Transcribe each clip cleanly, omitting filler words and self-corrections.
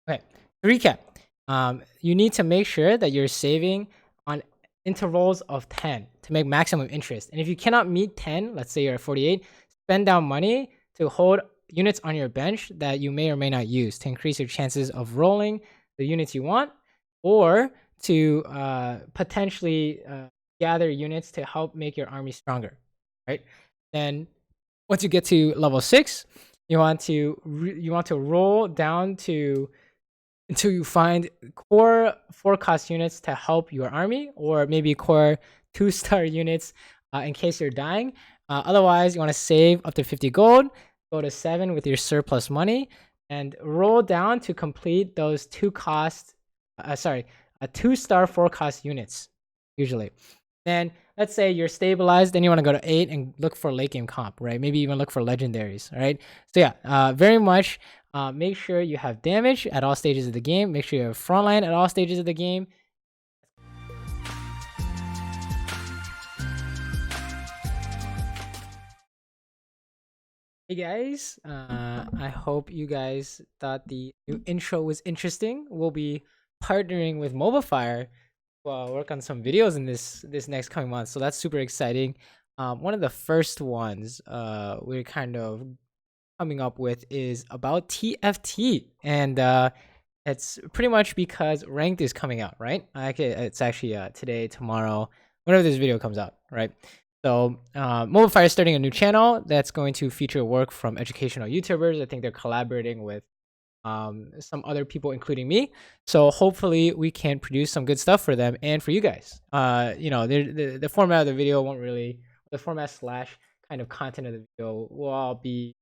Okay, to recap, you need to make sure that you're saving on intervals of 10 to make maximum interest. And if you cannot meet 10, let's say you're at 48, spend down money to hold units on your bench that you may or may not use to increase your chances of rolling the units you want, or to potentially gather units to help make your army stronger, right? Then once you get to level 6, you want to roll down to until you find core 4-cost units to help your army, or maybe core 2-star units in case you're dying. Otherwise, you want to save up to 50 gold, go to 7 with your surplus money, and roll down to complete those 2-cost, a 2-star 4-cost units, usually. Then let's say you're stabilized, then you want to go to 8 and look for late game comp, right? Maybe even look for legendaries, right? So yeah, very much make sure you have damage at all stages of the game. Make sure you have frontline at all stages of the game. Hey guys, I hope you guys thought the new intro was interesting. We'll be partnering with MobileFire to work on some videos in this next coming month, so that's super exciting. One of the first ones we're kind of coming up with is about TFT, and it's pretty much because ranked is coming out, right? It's actually today, tomorrow, whenever this video comes out, right? So MobileFire is starting a new channel that's going to feature work from educational YouTubers. I think they're collaborating with some other people, including me. So hopefully we can produce some good stuff for them and for you guys. You know, the format of the video won't really, the format slash kind of content of the video will all be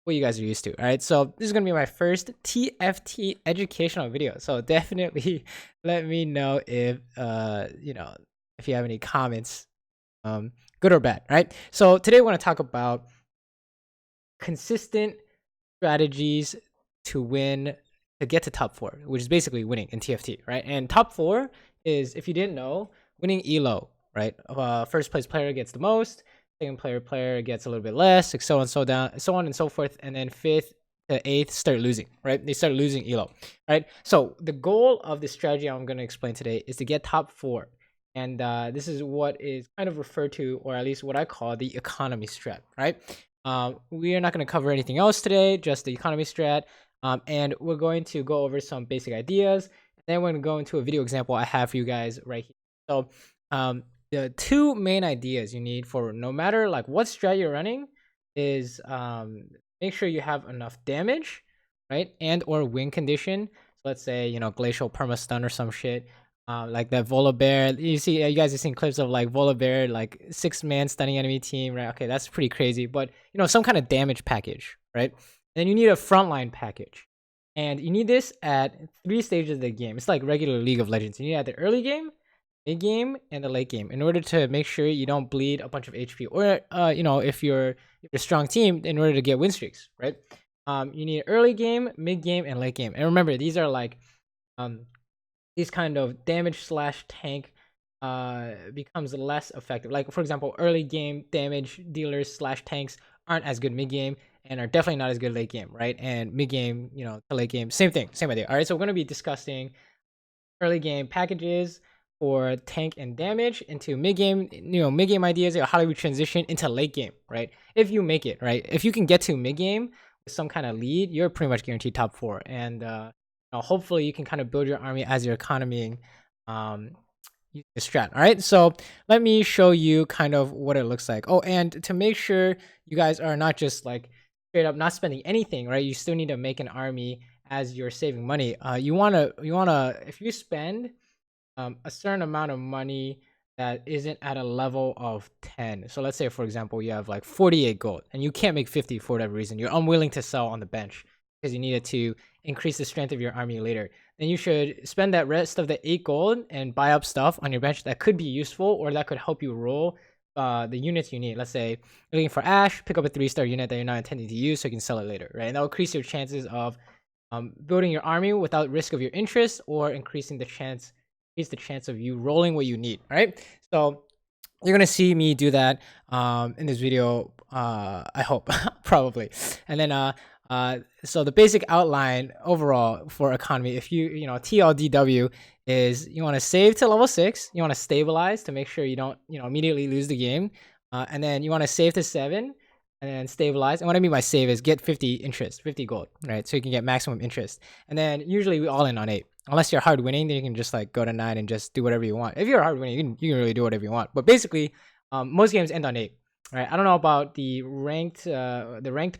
what you guys are used to. All right, so this is gonna be my first TFT educational video, so definitely let me know if you know, if you have any comments, good or bad. Right, so today we're going to talk about consistent strategies to win, to get to top 4, which is basically winning in TFT, right? And top 4 is, if you didn't know, winning elo, right? First place player gets the most, second player gets a little bit less, like so on, so on and so forth, and then 5th to 8th start losing, right? They start losing elo, right? So the goal of the strategy I'm going to explain today is to get top 4, and this is what is kind of referred to, or at least what I call, the economy strat, right? We are not going to cover anything else today, just the economy strat, and we're going to go over some basic ideas, and then we're going to go into a video example I have for you guys right here. So the 2 main ideas you need for no matter like what strat you're running is make sure you have enough damage, right? And or win condition. So let's say, you know, glacial perma stun or some shit, like that Volibear. You guys have seen clips of like Volibear, like 6-man stunning enemy team, right? Okay, that's pretty crazy, but you know, some kind of damage package, right? And then you need a frontline package, and you need this at 3 stages of the game. It's like regular League of Legends. You need it at the early game, mid game, and the late game in order to make sure you don't bleed a bunch of HP, or you know, if you're a strong team, in order to get win streaks, right? You need early game, mid game, and late game. And remember, these are like these kind of damage slash tank becomes less effective. Like for example, early game damage dealers slash tanks aren't as good mid game, and are definitely not as good late game, right? And mid game, you know, to late game, same thing, same idea. All right, so we're going to be discussing early game packages for tank and damage, into mid game, you know, mid game ideas. You know, how do we transition into late game, right? If you make it, right? If you can get to mid game with some kind of lead, you're pretty much guaranteed top 4, and you know, hopefully you can kind of build your army as you're economying using the strat. All right, so let me show you kind of what it looks like. Oh, and to make sure you guys are not just like straight up not spending anything, right? You still need to make an army as you're saving money. You wanna if you spend a certain amount of money that isn't at a level of 10. So let's say, for example, you have like 48 gold and you can't make 50 for whatever reason. You're unwilling to sell on the bench because you needed to increase the strength of your army later. Then you should spend that rest of the 8 gold and buy up stuff on your bench that could be useful, or that could help you roll the units you need. Let's say you're looking for Ash, pick up a 3-star unit that you're not intending to use so you can sell it later, right? And that will increase your chances of building your army without risk of your interest, or increase the chance of you rolling what you need. All right, so you're gonna see me do that in this video, I hope. Probably. And then So the basic outline overall for economy, if you know, TLDW is you want to save to level 6, you want to stabilize to make sure you don't, you know, immediately lose the game, and then you want to save to 7 and then stabilize. And what I mean by save is get 50 interest, 50 gold, right? So you can get maximum interest. And then usually we all in on 8. Unless you're hard winning, then you can just like go to 9 and just do whatever you want. If you're hard winning, you can really do whatever you want. But basically, most games end on 8. Right? I don't know about the ranked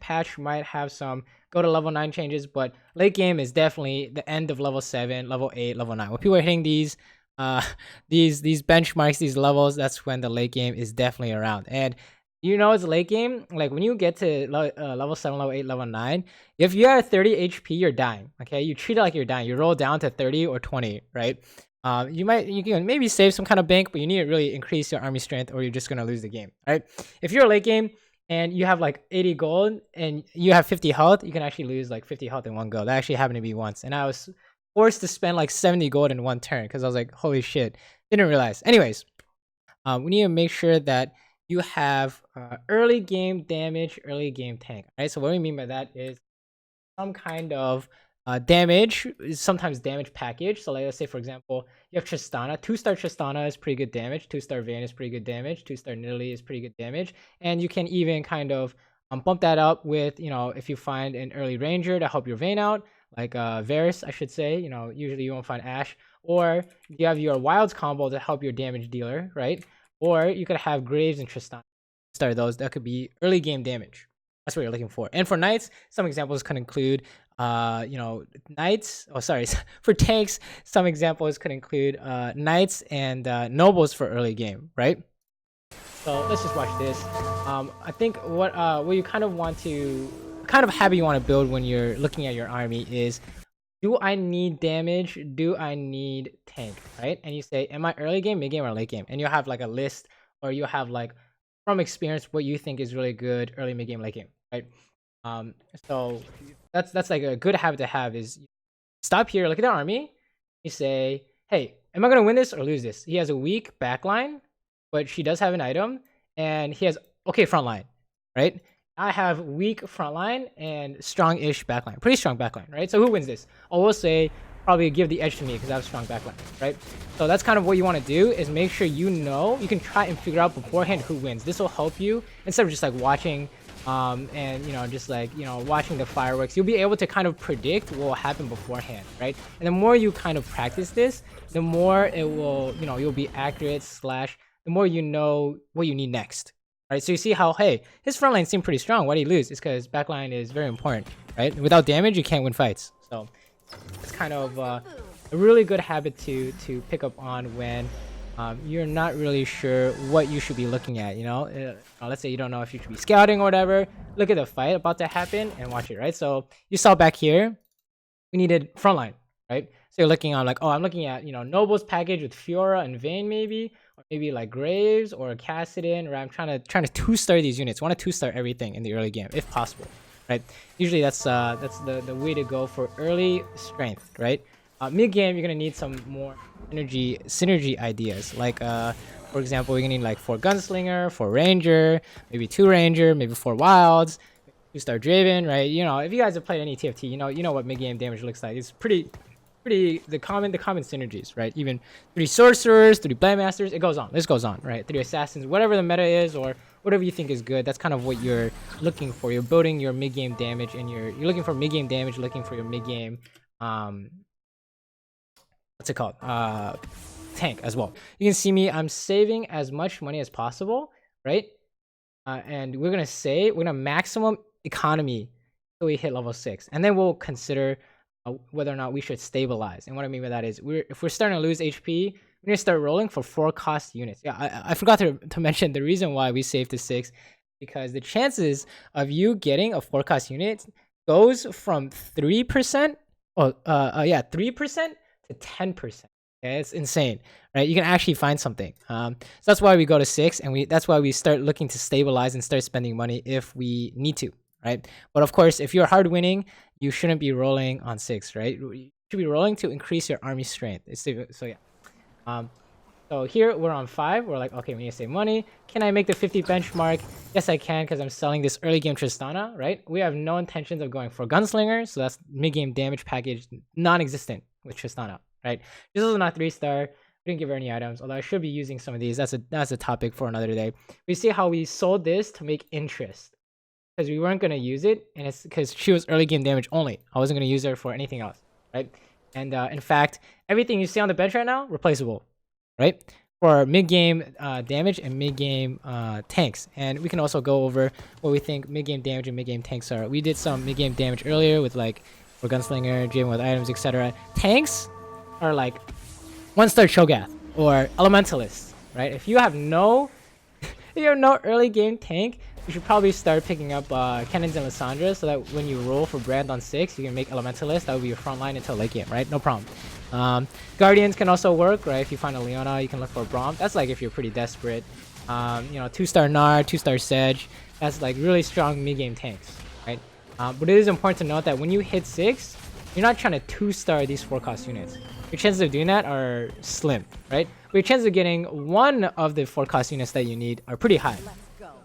patch might have some go to level 9 changes, but late game is definitely the end of level 7, level 8, level 9. When people are hitting these benchmarks, these levels, that's when the late game is definitely around. And you know, it's late game. Like when you get to level 7, level 8, level 9, if you are 30 HP, you're dying. Okay, you treat it like you're dying. You roll down to 30 or 20, right? You can maybe save some kind of bank, but you need to really increase your army strength, or you're just gonna lose the game, right? If you're a late game and you have like 80 gold and you have 50 health, you can actually lose like 50 health in one go. That actually happened to me once, and I was forced to spend like 70 gold in one turn because I was like, holy shit, didn't realize. Anyways, we need to make sure that you have early game damage, early game tank, right? So what we mean by that is some kind of damage, sometimes damage package. So like, let's say for example, you have Tristana. 2-star Tristana is pretty good damage. 2-star Vayne is pretty good damage. 2-star Nidalee is pretty good damage. And you can even kind of bump that up with, you know, if you find an early ranger to help your Vayne out, like Varus, I should say. You know, usually you won't find Ashe. Or you have your Wilds combo to help your damage dealer, right? Or you could have Graves and Tristana. Start those. That could be early game damage. That's what you're looking for. And for knights, some examples could include, you know, knights. Oh, sorry. For tanks, some examples could include knights and nobles for early game, right? So let's just watch this. I think what you kind of want to, kind of habit you want to build when you're looking at your army is, do I need damage? Do I need tank, right? And you say, am I early game, mid game, or late game? And you'll have like a list, or you have like from experience what you think is really good early, mid game, late game, right? So that's like a good habit to have is stop here, look at the army. You say, hey, am I gonna win this or lose this? He has a weak backline, but she does have an item, and he has okay front line, right? I have weak front line and strong-ish backline. Pretty strong backline, right? So who wins this? I will say probably give the edge to me because I have a strong backline, right? So that's kind of what you want to do is make sure you know, you can try and figure out beforehand who wins. This will help you instead of just like watching and you know, just like, you know, watching the fireworks. You'll be able to kind of predict what will happen beforehand, right? And the more you kind of practice this, the more it will, you know, you'll be accurate / the more you know what you need next. Right, so you see how, hey, his front line seemed pretty strong. Why did he lose? It's because backline is very important, right? Without damage, you can't win fights. So it's kind of a really good habit to pick up on when you're not really sure what you should be looking at, you know? Let's say you don't know if you should be scouting or whatever. Look at the fight about to happen and watch it, right? So you saw back here, we needed front line, right? So you're looking on like, oh, I'm looking at, you know, Nobles package with Fiora and Vayne maybe. Maybe like Graves or Cassidon, or I'm trying to 2-star these units. I want to 2-star everything in the early game if possible, right? Usually that's the way to go for early strength, right? Mid game you're gonna need some more synergy ideas. Like for example, you're gonna need like 4 gunslinger, 4 ranger, maybe 2 ranger, maybe 4 wilds, 2-star Draven, right? You know, if you guys have played any TFT, you know what mid game damage looks like. It's pretty the common synergies, right? Even 3 sorcerers, 3 blindmasters, it goes on. This goes on, right? 3 assassins, whatever the meta is, or whatever you think is good. That's kind of what you're looking for. You're building your mid game damage, and you're looking for mid game damage, looking for your mid game what's it called? Tank as well. You can see me. I'm saving as much money as possible, right? And we're gonna maximum economy till we hit level 6, and then we'll consider whether or not we should stabilize. And what I mean by that is, if we're starting to lose HP, we're gonna start rolling for 4 cost units. Yeah, I forgot to mention the reason why we saved to 6, because the chances of you getting a 4 cost unit goes from 3%, 3% to 10%. Okay, it's insane, right? You can actually find something. So that's why we go to 6, and that's why we start looking to stabilize and start spending money if we need to, right? But of course, if you're hard winning, you shouldn't be rolling on 6, right? You should be rolling to increase your army strength. So yeah. So here we're on 5. We're like, okay, we need to save money. Can I make the 50 benchmark? Yes, I can, because I'm selling this early game Tristana, right? We have no intentions of going for Gunslinger, so that's mid-game damage package non-existent with Tristana, right? This is not 3-star. We didn't give her any items, although I should be using some of these. That's a topic for another day. We see how we sold this to make interest, because we weren't going to use it, and it's because she was early game damage only. I wasn't going to use her for anything else, right? And in fact, everything you see on the bench right now, replaceable, right? For mid-game damage and mid-game tanks. And we can also go over what we think mid-game damage and mid-game tanks are. We did some mid-game damage earlier with like for Gunslinger, Draven with items, etc. Tanks are like 1-star Cho'Gath or Elementalist, right? If you have no early game tank, you should probably start picking up Cannons and Lissandra, so that when you roll for Brand on 6, you can make Elementalist. That would be your front line until late game, right? No problem. Guardians can also work, right? If you find a Leona, you can look for a Braum. That's like if you're pretty desperate. 2-star Nard, 2-star Sedge. That's like really strong mid-game tanks, right? But it is important to note that when you hit 6, you're not trying to 2-star these 4-cost units. Your chances of doing that are slim, right? But your chances of getting one of the 4-cost units that you need are pretty high,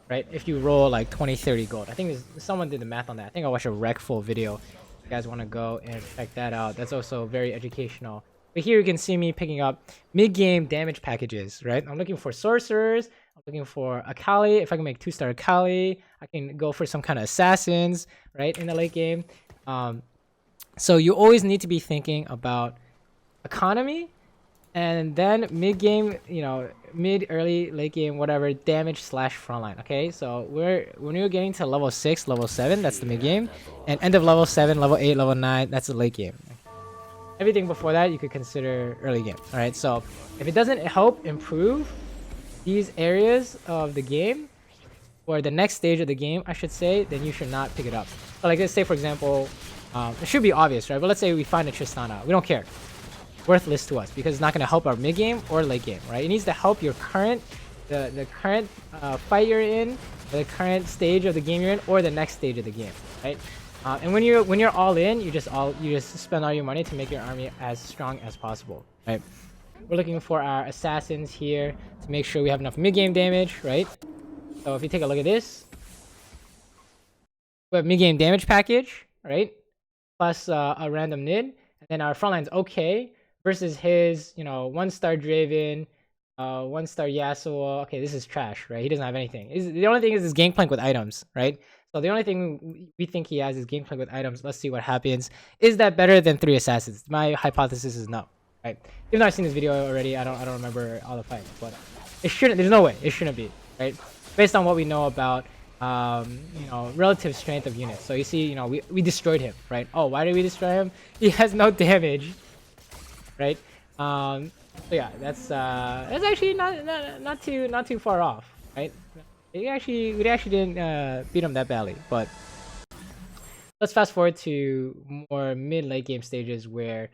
right? If you roll like 20-30 gold. I think someone did the math on that. I think I watched a rec full video. If you guys want to go and check that out, that's also very educational. But here you can see me picking up mid-game damage packages, right? I'm looking for sorcerers. I'm looking for Akali. If I can make 2-star Akali, I can go for some kind of assassins, right, in the late game. So you always need to be thinking about economy, and then mid-game, mid, early, late game, whatever, damage / frontline. Okay, so when you're getting to level 6, level 7, that's the mid-game, and end of level 7, level 8, level 9, that's the late game. Everything before that you could consider early game. All right, so if it doesn't help improve these areas of the game, or the next stage of the game, I should say, then you should not pick it up. So like, let's say for example, it should be obvious, right? But let's say we find a Tristana. We don't care. Worthless to us, because it's not going to help our mid game or late game, right? It needs to help your current the current fight you're in, or the current stage of the game you're in, or the next stage of the game, right? And when you're all in, you just spend all your money to make your army as strong as possible, right? We're looking for our assassins here to make sure we have enough mid game damage, right? So if you take a look at this, we have mid game damage package, right? Plus a random nid, and then our front line's okay. Versus his, 1-star Draven, 1-star Yasuo. Okay, this is trash, right? He doesn't have anything. The only thing is his Gangplank with items, right? So the only thing we think he has is Gangplank with items. Let's see what happens. Is that better than 3 assassins? My hypothesis is no, right? Even though I've seen this video already, I don't remember all the fights, but it shouldn't. There's no way it shouldn't be, right? Based on what we know about relative strength of units. So you see, we destroyed him, right? Oh, why did we destroy him? He has no damage. Right, so yeah, that's actually not too far off, right? We actually didn't beat him that badly, but let's fast forward to more mid-late game stages where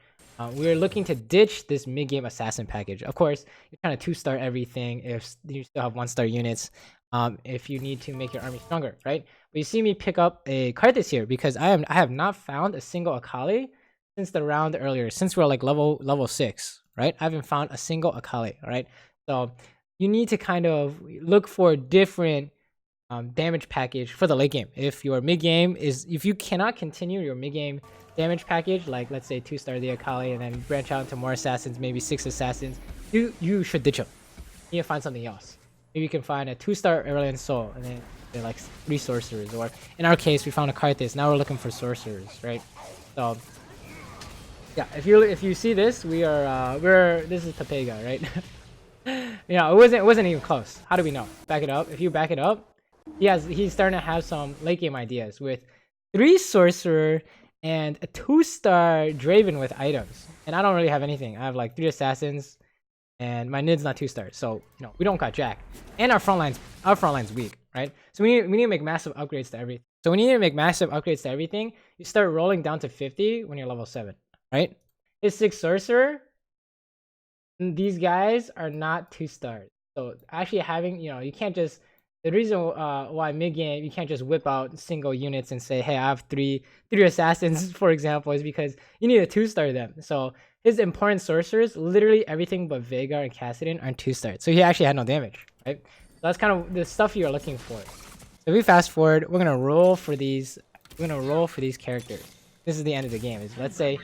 we're looking to ditch this mid-game assassin package. Of course, you're trying to 2-star everything if you still have 1-star units. If you need to make your army stronger, right? But you see me pick up a Karthus here because I have not found a single Akali since the round earlier, since we're like level 6, right? I haven't found a single Akali, all right? So you need to kind of look for different damage package for the late game. If your mid game if you cannot continue your mid game damage package, like let's say 2-star the Akali and then branch out into more assassins, maybe 6 assassins, you should ditch them. You need to find something else. Maybe you can find a 2-star Aurelian Soul and then they're like 3 sorcerers, or in our case we found a Karthus. Now we're looking for sorcerers, right? So yeah, if you see this, this is Tapega, right? It wasn't even close. How do we know? Back it up. If you back it up, he's starting to have some late game ideas with 3 sorcerer and a 2-star Draven with items. And I don't really have anything. I have like 3 assassins, and my nid's not 2-star. So we don't got jack. And our front line's weak, right? So we need to make massive upgrades to everything. So when you need to make massive upgrades to everything, you start rolling down to 50 when you're level 7. Right? His 6 sorcerer, these guys are not 2 stars. So actually having, you can't just the reason why mid game you can't just whip out single units and say, hey, I have three assassins, for example, is because you need to 2-star them. So his important sorcerers, literally everything but Veigar and Kassadin are 2-star. So he actually had no damage, right? So that's kind of the stuff you're looking for. So if we fast forward, we're gonna roll for these. We're gonna roll for these characters. This is the end of the game. Is let's say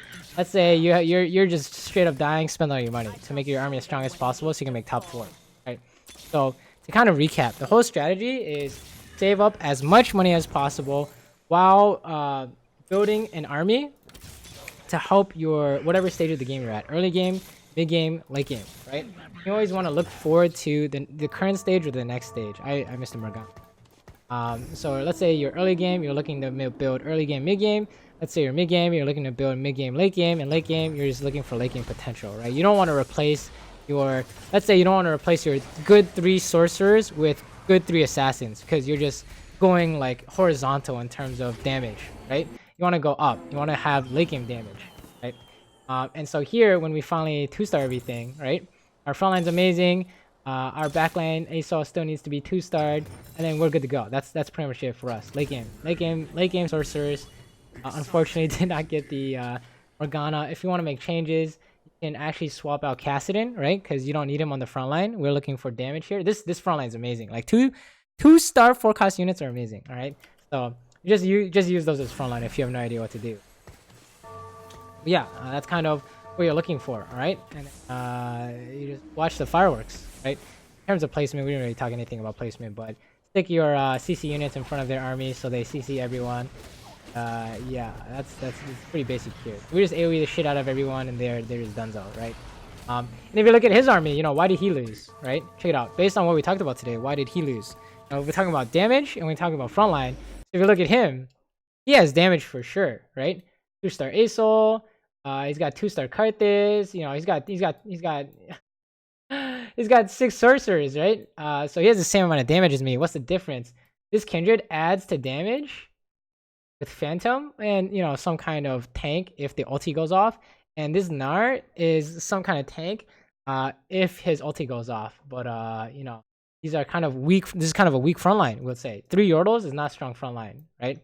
you're just straight up dying, spend all your money to make your army as strong as possible so you can make top 4, right? So to kind of recap, the whole strategy is save up as much money as possible while building an army to help your whatever stage of the game you're at. Early game, mid game, late game, right? You always want to look forward to the current stage or the next stage. I missed a Morgana. So let's say your early game, you're looking to build early game, mid game. Let's say your mid game, you're looking to build mid game, late game, and late game, you're just looking for late game potential, right? You don't want to replace let's say you don't want to replace your good 3 sorcerers with good 3 assassins because you're just going like horizontal in terms of damage, right? You want to go up. You want to have late game damage, right? And so here, when we finally 2-star everything, right? Our front line's amazing. Our backline ASOS still needs to be 2-starred, and then we're good to go. That's pretty much it for us. Late game sorcerers. Unfortunately, did not get the Morgana. If you want to make changes, you can actually swap out Kassadin, right? Because you don't need him on the front line. We're looking for damage here. This front line is amazing. Like 2-star 4-cost units are amazing. All right, so just use those as front line if you have no idea what to do. But yeah, that's kind of what you're looking for. All right, and you just watch the fireworks. Right? In terms of placement, we didn't really talk anything about placement, but stick your CC units in front of their army so they CC everyone. Yeah, that's pretty basic here. We just AoE the shit out of everyone, and they're just donezo, right? And if you look at his army, you know, why did he lose, right? Check it out. Based on what we talked about today, why did he lose? You know, we're talking about damage, and we're talking about frontline. So if you look at him, he has damage for sure, right? 2-star Asol. He's got 2-star Karthus. You know, he's got 6 sorcerers, right? So he has the same amount of damage as me. What's the difference? This Kindred adds to damage with Phantom and, you know, some kind of tank if the ulti goes off. And this Gnar is some kind of tank if his ulti goes off. But, you know, these are kind of weak. This is kind of a weak front line, we'll say. 3 Yordles is not strong front line, right?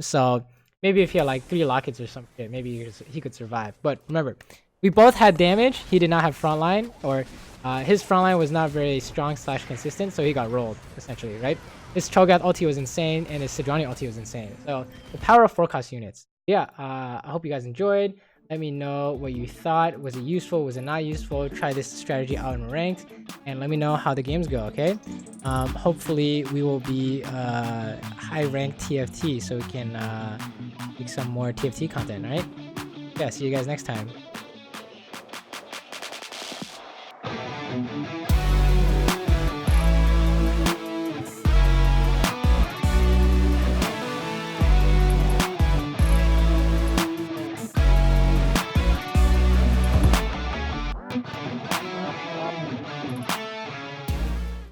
So maybe if he had like 3 Lockets or something, maybe he could survive. But remember, we both had damage. He did not have front line, or his front line was not very strong / consistent, so he got rolled, essentially, right? His Cho'Gath ulti was insane, and his Sejuani ulti was insane. So the power of 4-cost units. Yeah, I hope you guys enjoyed. Let me know what you thought. Was it useful? Was it not useful? Try this strategy out in ranked, and let me know how the games go, okay? Hopefully, we will be high-ranked TFT, so we can make some more TFT content, right? Yeah, see you guys next time.